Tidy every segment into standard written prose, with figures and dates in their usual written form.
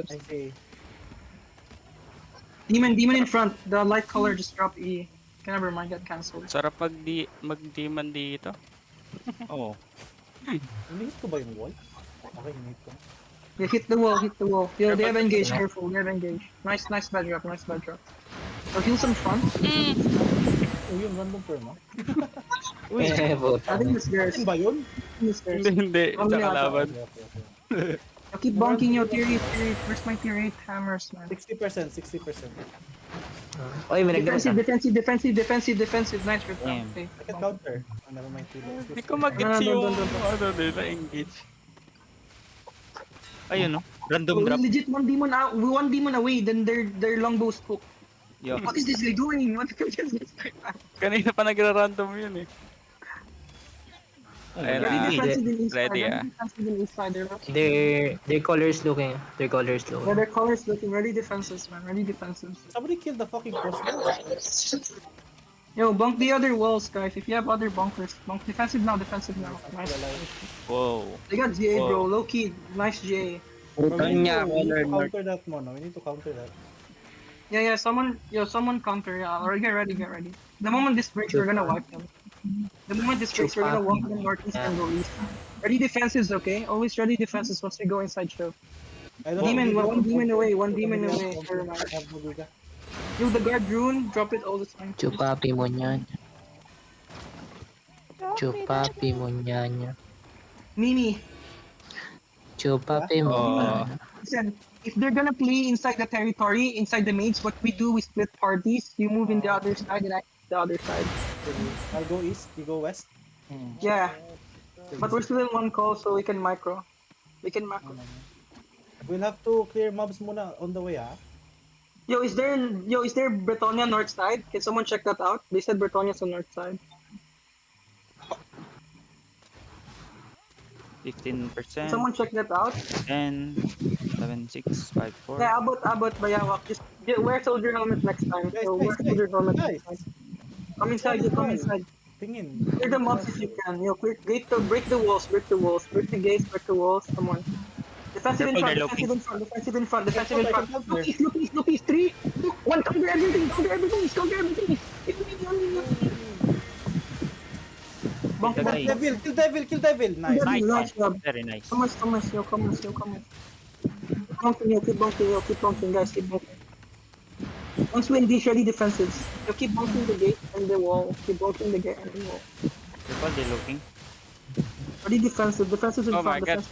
I see. Demon in front. The light color just dropped E. Okay, never mind, got cancelled. Sarap mag-demon dito. Oo. Hinihit ko ba yung wall? Okay, hinihit ko. Yeah, hit the wall, hit the wall. Yo, they have engaged, careful, they have engaged. Nice bad drop, nice bad drop. So heal some front. Oh, yun, random perma. Eh, I think it's theirs. Atin ba yun? It's theirs. Hindi. Ano Sa yata? kalaban. Okay. I'll keep bonking yo, tier 8, tier 8. Where's my tier 8 hammers, man? 60%, 60%. Oy, may Defensive, nagdala. defensive. Nice rip. Damn. Okay. I can counter. Oh, never mind. Hindi ko mag-gets yung ano nila, engage. Ayun, no? Random Oh, drop. legit one demon out. We one demon away. Then their longbow spoke. Yo. What is this guy doing? What is this? Kanina pa nagra-random yun eh. Ayun Ready na. defensive in inside. Ready, Ready defensive in inside. Their colors looking. Their colors Yeah, looking. their colors looking ready defenses, man. Ready defenses. Somebody killed the fucking crossbow. Yo, bunk the other walls, guys. If you have other bunkers, bunk defensive now. Nice. Whoa. They got GA, bro. Whoa. Low key, nice GA. We need niya, to counter that mo, no? We need to counter that. Yeah. Someone counter. Yeah, or get ready. The moment this breaks, we're gonna wipe them. The moment this breaks, we're gonna walk them northeast and go east. Ready defenses, okay? Always ready defenses once we go inside show. I don't Demon, know. one demon away. I Never mind. have Bugiga. Yo, the guard rune, drop it all the time. Chupapi mo niyan. Chupapi mo niyan. Mimi, Chupapi mo. Oh. listen, if they're gonna play inside the territory, inside the maze, what we do, we split parties. You move in the other side and I the other side. I'll go east, you go west. Yeah, but we're still in one call, so we can macro. We'll have to clear mobs muna on the way, ah. Yo, is there Bretonia north side? Can someone check that out? They said Bretonia's on north side. 15%. Someone check that out. 10, 7, 6, 5, 4. Yeah, Abot, Bayawak. Just wear soldier helmet next time. Guys, So wear soldier helmet next guys. time. Come inside. Tingin. Clear the mobs if you can. Yo, break the walls. Break the gates, break the walls. Come on. Defensive in front. Look east. 3, 2, 1. Counter everything. Bunk. Kill devil. Nice. Nice. job. Very nice. Come on. Keep bunking, guys. Keep bunking. Once we engage ready defensives, you keep bunking the gate and the wall. People, they looking. Ready defensives in Oh front. my God.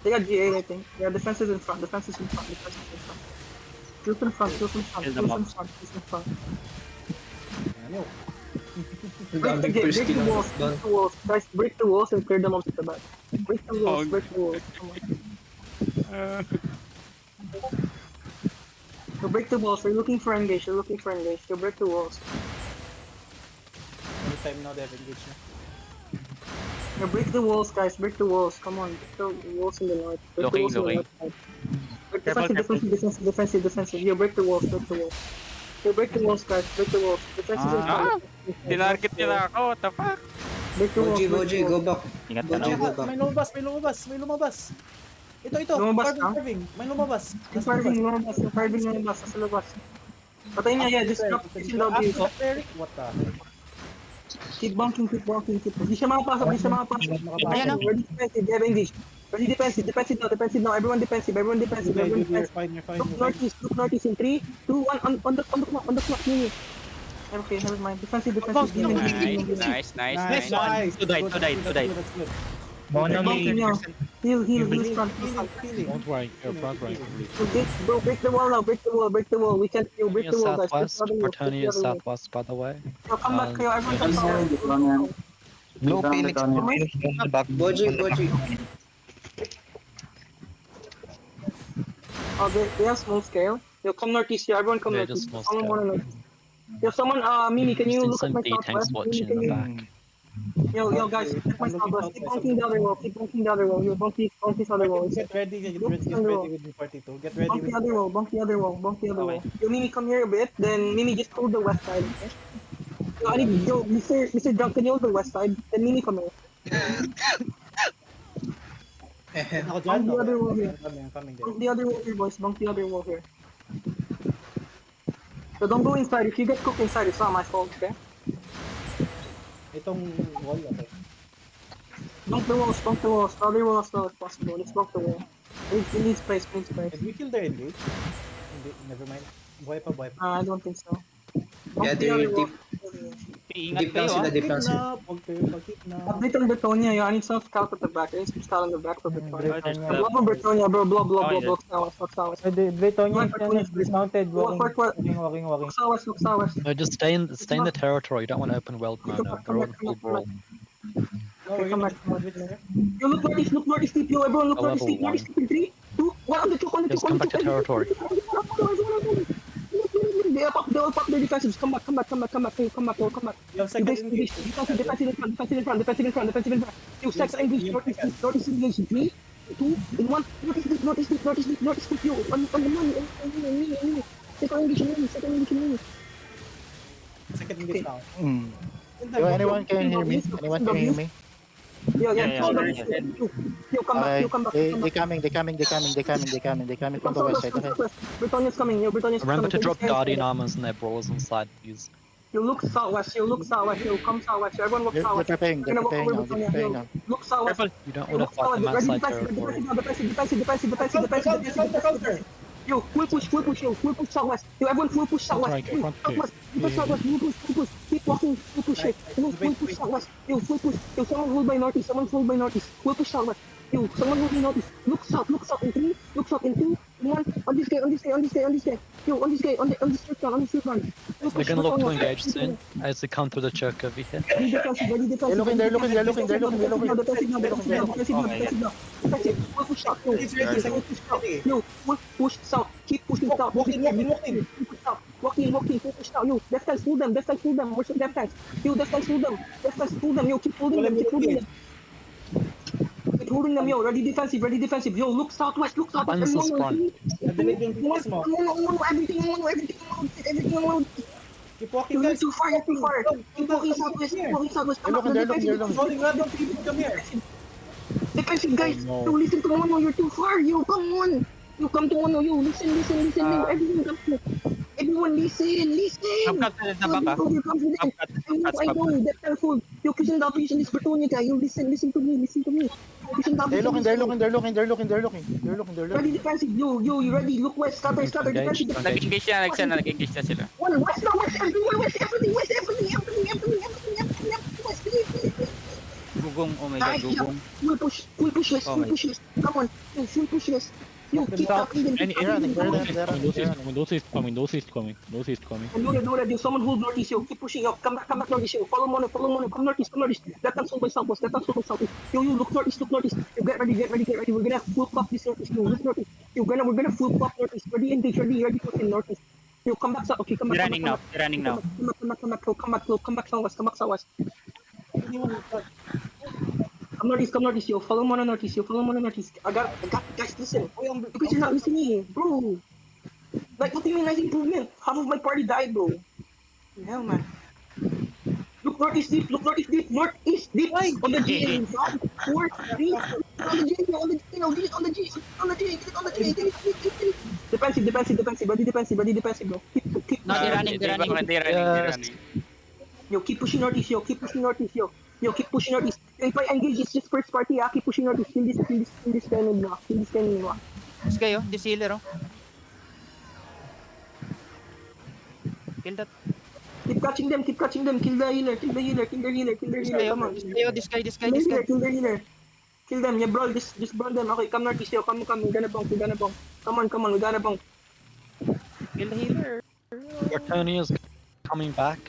They got GA, I think. Yeah, defenses in front. Troops in front. Kill them up. Ano? Break the gate, break the walls. Guys, break the walls and clear them up to the back. Break the walls. Come on. So break the walls. We're looking for engage. So break the walls. Anytime now they have engaged na. Now break the walls, guys. Break the walls. Come on. Break the walls in the north. Break the walls in the north side. Break defensive. Yo, break the walls. Yo, break the walls, guys. Break the walls. Defensive in front. Tinarget nila ako. What the fuck? Break the walls. Boji, go back. Ingat ka Boji, na. go back. May lumabas. Ito. Lumabas ka? Carving. May lumabas. Yung carving lumabas. Nasa labas. Patayin niya, yeah. Just drop it in lobby. Eric, what the heck? Keep bunking. Di siya makapasok. Ayan, Ready defensive, they have engaged. Ready defensive now. Everyone defensive. You're fine. Look northeast in 3, 2, 1, on the clock, Mimi. Okay, never mind. Defensive. Nice. Nice. Two died. That's good. Bunking niya. Heal, front. Don't worry, you're front right. Bro, break the wall now. Break the wall. We can't break the wall, guys. Southwest, Britannia is southwest, by the way. Yo, come back, kayo. Everyone come back. Blue Phoenix. Boji. Oh, they have small scale. Yo, come northeast here. Everyone come Yeah, northeast. just small Someone scale. more northeast. Yo, someone, Mimi, can you look at my Some tanks southwest? watching in the back. Yo, guys, check my southwest. Keep bunking the other wall. Yo, bunk this other wall. Get ready with the party too. Get ready Bunk with the other wall. Yo, Mimi, come here a bit. Then Mimi, just hold the west side. Okay? Yo, Mr. Drunk, can you hold the west side? Then Mimi, come here. Ako dyan, Bunk the other wall here. I'm coming there. Bunk the other wall here, boys. Bunk the other wall here. So don't go inside. If you get cooked inside, it's not my fault, okay? Itong wall, okay. Bunk the walls, bunk the walls. The other wall as well as possible. Let's bunk the wall. We need space, we need space. Did we kill the engage? Hindi, never mind. Buhay pa, buhay pa. I don't think so. Bunk Yeah, the they're other wall. deep. Iingat Deep lang kayo sila, ah. deep lang sila. Huwag kayo mag-kidnap. Update on Bretonia, yeah. I need some scout at the back. I need some scout on the back for Bretonia. Bretonia. Blow on Bretonia, bro. Blow, blow, blow, blow. South. Bretonia Blow, is dismounted, Walk, walking. Look south, look south. No, just stay in the territory. You don't want to open world mode now. They're on full brawl. No, we're Come gonna back, come out with there. Yo, look northeast deep, yo, everyone look A northeast deep, level northeast deep in 3, 2, 1, on the choke, on the Just choke, come on the back to choke. territory. They all pop their defensives, come back, hey, come back. You have You second guys, engage. defensive in front. Yo, second engage, northeast engage, 3, 2, in 1, northeast deep, yo, on the money, second engage, me. Second engage now. Yo, anyone can hear me? Anyone can hear me? Yo, Yeah, yo, yeah. yo, come back, They coming from the west side. Okay. Bretonia's coming, yo, Bretonia's coming. Remember to drop Stay guardian inside. armors and their brawlers inside, please. You look southwest, yo, come southwest, everyone look They're southwest. preparing. They're We're gonna walk preparing over now. They're Bretonia, preparing yo. now. Look southwest. Careful. You don't Yo, want look to fight them southwest. outside territory. Defensive. Yo, full push southwest. Yo, everyone full push southwest. Front right, front Southwest, southwest, full push. Keep walking, full push it. Yo, full push southwest. Yo, full push. Yo, someone hold by northeast. Full push southwest. Yo, someone hold by northeast. Look south in 3, in 2, in 1. On this guy. Yo, on this straight run. They're gonna look to engage soon as they come through the choke over here. Ready defensive. They're looking. Defensive. Full push south. Yo, push south. Keep pushing south. Walking. Push south. Walking. Full push south. Yo, left guys, pull them. Where's the left guys? Yo, left guys, pull them. Yo, keep holding them. Keep holding them, yo. Ready defensive. Yo, look southwest. One's the front. Everything. Everything. Keep walking, You're guys. too far. Keep walking southwest. Come back to They're the looking. defensive. Rolling random people, come here. Defensive, guys. Oh, no. Yo, listen to Mono. You're too far. Yo, come on. Yo, come to Mono. Yo, listen. Yo, everyone listen. Come cut na ba ka? You're confident. I know. That's helpful. Yo, pushing down this Bretonia guy. Yo, listen to me. Pushing down. They're looking. Ready defensive. Yo, you ready? Look west. Scatter. Engage. Defensive. Nag-engage na sila. One, west, everyone, everything. Gugong, oh my god, gugong. Full push west. Come on. Yo, full push west. Yo, keep talking them. Those is coming. And do that. Yo, someone hold northeast. Yo, keep pushing. Yo, come back northeast. Yo, follow mono. Come northeast. Let them hold by southwest. Yo, look northeast. Yo, get ready. We're gonna full pop this northeast. Yo, look northeast. Yo, we're gonna full pop northeast. Ready engage. Ready push in northeast. Yo, come back south. Okay, come back. They're running now. Come back southwest. Come northeast, yo. Follow mono northeast. I got guys, listen. Because you're not listening, bro. Like, what do you mean nice improvement? Half of my party died, bro. Hell, man. Look northeast deep. On the G. In 5, 4, 3. On the G. Defensive. Ready defensive, bro. Keep. No, they're running. Yes. Yo, keep pushing northeast, yo. Keep pushing northeast. If I engage, it's just first party, keep pushing northeast. Kill this cannon now. This guy, oh. This healer, oh. Kill that. Keep catching them. Kill the healer. Come on. This guy. Kill the healer. Kill them. Yeah, brawl. Just brawl them. Okay, come northeast, yo. Come. We're gonna bong. Come on. We gotta bong. Kill the healer. Bretonia is coming back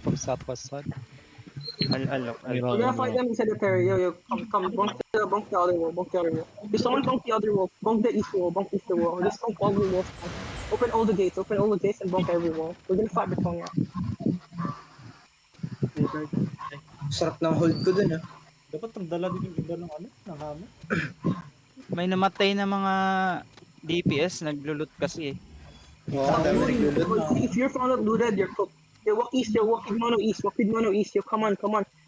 from southwest side. I'll We're gonna fight them inside the area. Yo. Come. Bonk the other wall. If someone bonk the other wall, bonk the east wall. Just bonk all the walls. Open all the gates and bonk every wall. We're gonna fight Bretonia. Sarap ng hold ko dun ah. Dapat nagdala din yung iba ng hammer. May namatay na mga DPS, naglulut kasi eh. Oo, ang dami naglulot. If you're found out, do that, you're cooked. Yo, walk east, yo, walk with mono east, yo, come on.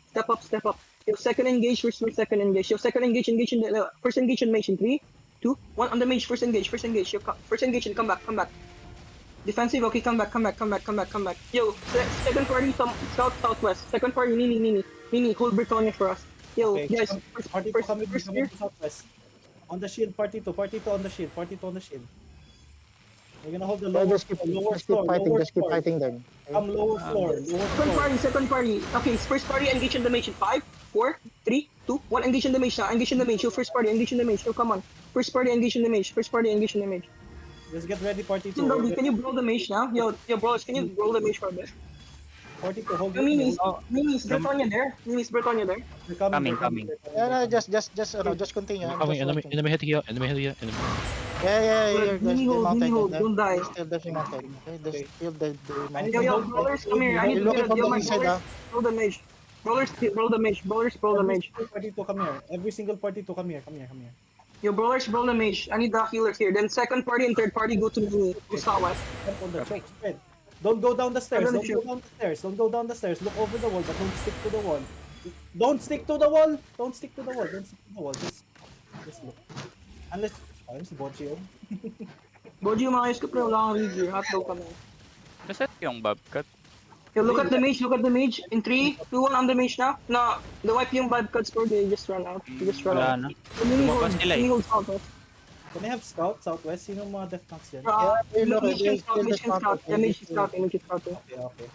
Step up. Your second engage, first second engage. Your second engage in the first engage in mage in 3, 2, 1 on the mage, first engage. Your first engage and come back. Defensive, okay, come back. Yo, second party, southwest. Second party, Nini, hold Britannia for us. Yo, Okay, guys, party first 2 coming here. to southwest. On the shield, party 2 on the shield. We're gonna hold the Yeah, lower just keep floor. fighting them. Come lower floor. Second party. Okay, first party engage in the mage in 5, 4, 3, 2, 1. Engage in the mage now. Engage in the mage. Yo, first party engage in the mage. Yo, come on. First party engage in the mage. Just get ready, party 2. Can you blow the mage now? Yo, bros, can you blow the mage for a bit? Party 2, hold Yo, it. Nini's Britannia there. They're Coming. Yeah, no, just continue. Coming, enemy hit here, enemy. Yeah, you're Nini hold, don't die. Still the mountain. Okay, just still the Yo, mountain. brawlers, come here. I need You're to looking get from yo, the my inside, brawlers. Blow the mage. Brawlers, blow the mage. Party 2, come here. Every single party 2, come here. Yo, brawlers, blow the mage. I need the healers here. Then second party and third party go to Nini. Go southwest. Jump on the choke, spread. Don't go down the stairs. I'm Don't gonna go down the stairs. Look over the wall, but don't stick to the wall. Don't stick to the wall. Just look. Unless, ayun si Bochi yun. Boji, umayos ka pre. Wala kang read. Hotdog kami. Reset yung Bobcat. Yo, look at the mage. In 3, 2, 1 on the mage now. No, the wipe yung bad cuts for they just run out. Wala na. Nini Lumabas sila eh. hold southwest. Can I have scout southwest? Sino mga death tanks yan? Mage can scout. Yeah, mage is scouting. Okay.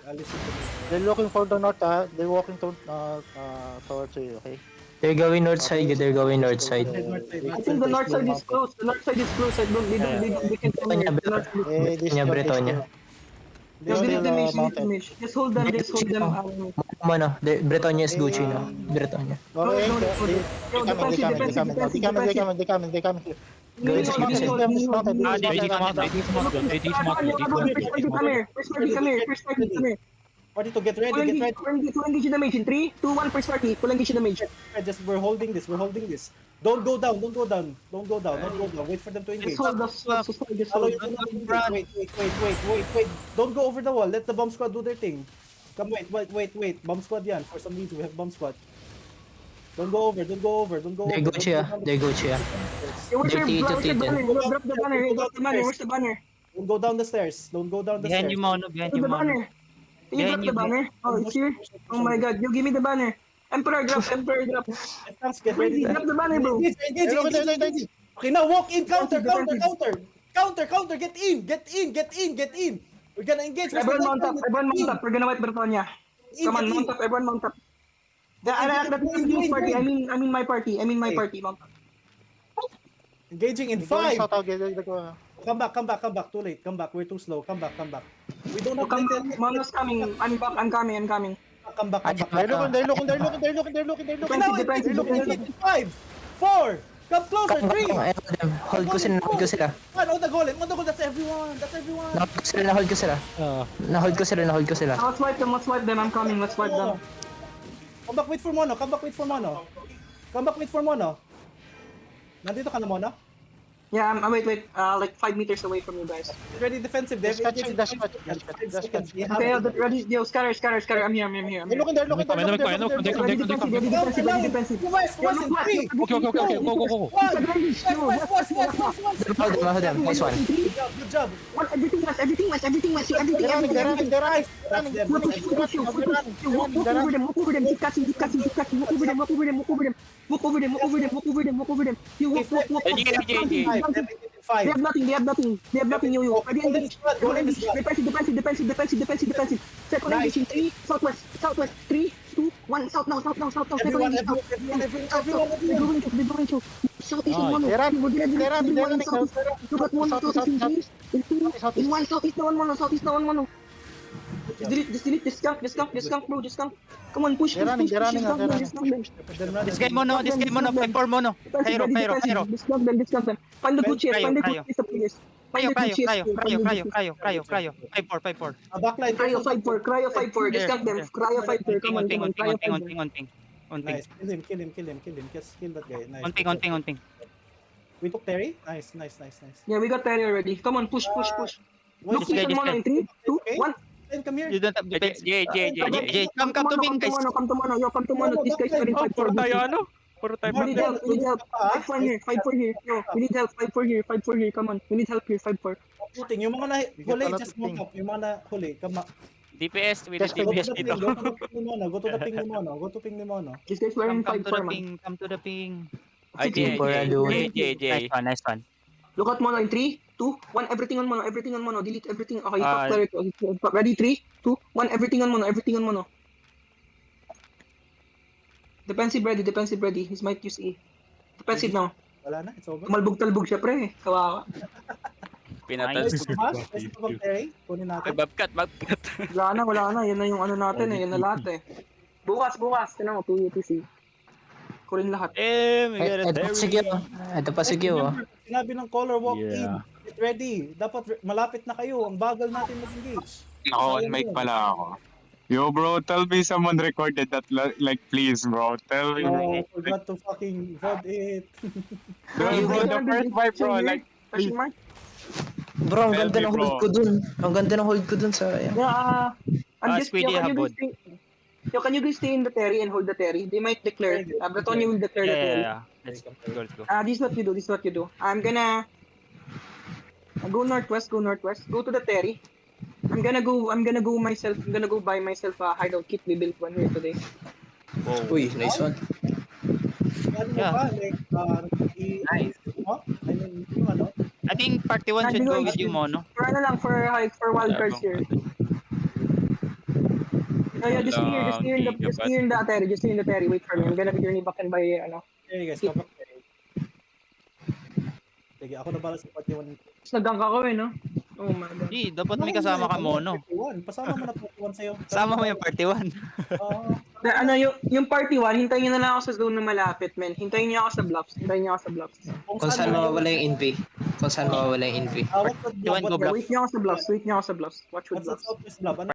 I'll listen to you. They're looking for the north, they're walking towards you, okay? They're going north side. I think the north side is closed. They can come here. The north side is closed. Kanya Bretonia. Yo, They're visit the mage, mountain. Just hold them. Mano, Bretonia is Gucci na. Bretonia. Okay, Yo, they coming here. Nini, Go hold, inside. Nini, hold. First party, come here. Party 2, get ready. Full engage in the mage in 3, 2, 1, first party. Full engage in the mage. Just we're holding this. Don't go down. Wait for them to engage. Just hold the just Follow hold. your wait. Don't go over the wall. Let the bomb squad do their thing. Come, wait. Bomb squad yan. For some reason, we have bomb squad. Don't go over. They're Gucci ah. Where's your Dirty to banner? Titan. Drop the banner. Where's the banner? Don't go down the stairs. Behind you, Mono. Behind The you, Mono. banner. Can you drop the banner? Oh, it's here. Oh my god. You give me the banner. Emperor drop. Death tanks, get ready. Drop the banner, bro. Engage. Okay, now walk in. Counter. Get in. We're gonna engage. Everyone mount up. We're gonna wipe Britannia. Come on, mount up. Everyone mount up. That's Nini's party. I mean my party. Mount up. Engaging in Five. 5. Come back. Too late. Come back. We're too slow. Come back. We don't Oh, have come little. back. Mono's coming. I'm coming. Come back. They're looking. Defensive. 5, 4. Come closer. 3. Hold ko sila. On the goal. That's everyone. Nahold ko sila. Let's wipe them. I'm coming. Let's wipe them. Come back. Wait for Mono. Nandito ka na, Mono? Yeah, I'm wait. Like 5 meters away from you guys. Ready defensive. Dash cut. Okay, ready. Yo, scatter. I'm here. They're looking. Ready defensive. West in 3. Okay, go. Hold them. Nice one. Good job. Everything west. They're running. Walk over them. Keep catching. Walk over them. You walk. They have nothing. You. Ready, engage. Defensive. Second engage in 3, southwest. 3, 2, 1, south now. Everyone. They're going to. Southeast in one. They're running. Look at one southeast in 3, in 2, in 1 southeast na 1 mono. Just delete. Just skunk, bro. Come on, push. They're running. This guy, Mono. 5-4, Mono. Cairo. Discount them. Find the good chairs. Cryo. 5-4. Backline. Cryo 5-4. Discount them. Cryo 5-4. Come on. Unting. Kill him. Just kill that guy. Nice. Unting. We took Terry? Nice. Yeah, we got Terry already. Come on, push. Look, This guy, Mono in 3, 2, 1. Then come here. You don't have defense. Jay. Come to Bing, guys. Come to mono. Yo, come to mono. These guys are in Oh, fight puro for tayo Gucci. ano? Puro tayo We need bangga. help. We need help. Fight for here. Fight for here. Yo, we need help. Fight for here. Fight for here. Come on. We need help here. Fight for. Shooting. Yung mga huli, got a lot just of move thing. up. Yung mga huli, come up. DPS, with Just the Go to DPS the dito. ping, go to the ping ni Mono. Go to the ping ni Mono. Go to ping ni Mono. These guys were in Come fight to for the man. ping. Come to the ping. Ay, Six, Jay. Nice one. Look at mono in 3, 2, 1. Everything on mono. Everything on mono. Delete everything. Okay, Ah. top turret. Ready? 3, 2, 1. Everything on mono. Everything on mono. Defensive ready. He's might use E. Defensive now. Wala na, it's over. Tumalbog-talbog siya pre. Kawawa. Pinatas. Pwede pa ba? Pwede pa bang Terry? Kunin Ay, natin. Bobcat. Wala na. Yan na yung ano natin eh. Yan na lahat eh. Bukas. Tinan mo, 2 UTC. Kunin lahat. Ito pa si Q, oh. Sinabi ng caller walk in. Yeah. Get ready. Dapat malapit na kayo. Ang bagal natin mag-engage. Ako, on mic pala ako. Yo, bro, tell me someone recorded that, like, please, bro. Tell me. No, forgot to fucking vote it. Bro, the first fight, bro, like, Question mark? Bro, ang Tell ganda me, ng bro. hold ko dun. Ang ganda ng hold ko dun sa... Yeah, I'm just, Squiddy can you Habod. guys stay, can you guys stay in the Terry and hold the Terry? They might declare. Bretonia will declare the Terry. Yeah. Let's go. This is what you do. I'm gonna go northwest. Go to the Terry. I'm gonna go buy myself a hideout kit. We built one here today. Uy, nice one. Ano mo Yeah. ba? Like, Nice. mo? I mean, yung ano? I think party 1 should go with you, Mono. For ano lang, for wild cards here. Yeah, just stay in the Terry. Wait for me. I'm gonna journey back and buy ano. Terry guys, kapag Terry. Sige, ako na bala sa party 1. Tapos nag-gank ako no? Oh my god. Dapat may kasama ka, Mono. Pasama mo na party 1 sa'yo. Sama mo yung party 1. Ano, yung party 1, hintayin nyo na lang ako sa zone na malapit, men. Hintayin nyo ako sa bluffs. Kung saan mawawala yung NV. What's the Iwan ko, block? bluff. Wait nyo ako sa bluffs. Watch with What's the bluffs. southwest block? Ano